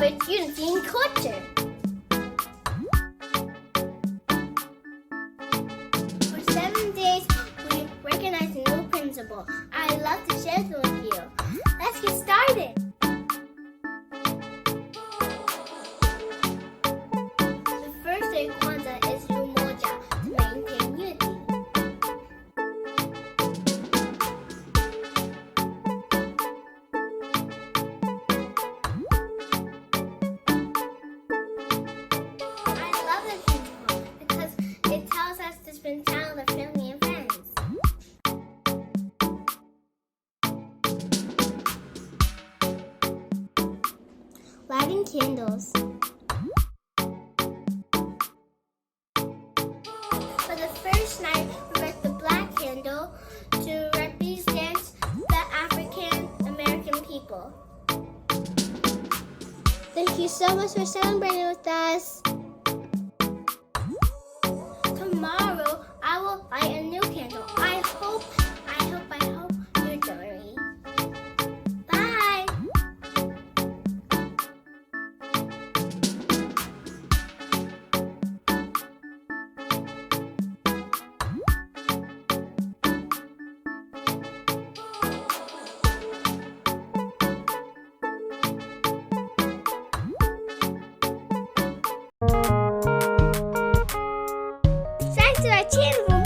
celebrates unity in culture. For 7 days, we recognize a new principle. I'd love to share them with you. Let's get started. The first day of Kwanzaa is Umoja, to maintain unity. I love this principle because it tells us to spend time with family and friends. Lighting candles. For the first night, we lit the black candle to represent the African American people. Thank you so much for celebrating with us. Tomorrow, I will light a new candle. I hope you join me. Bye. Subscribe to our channel.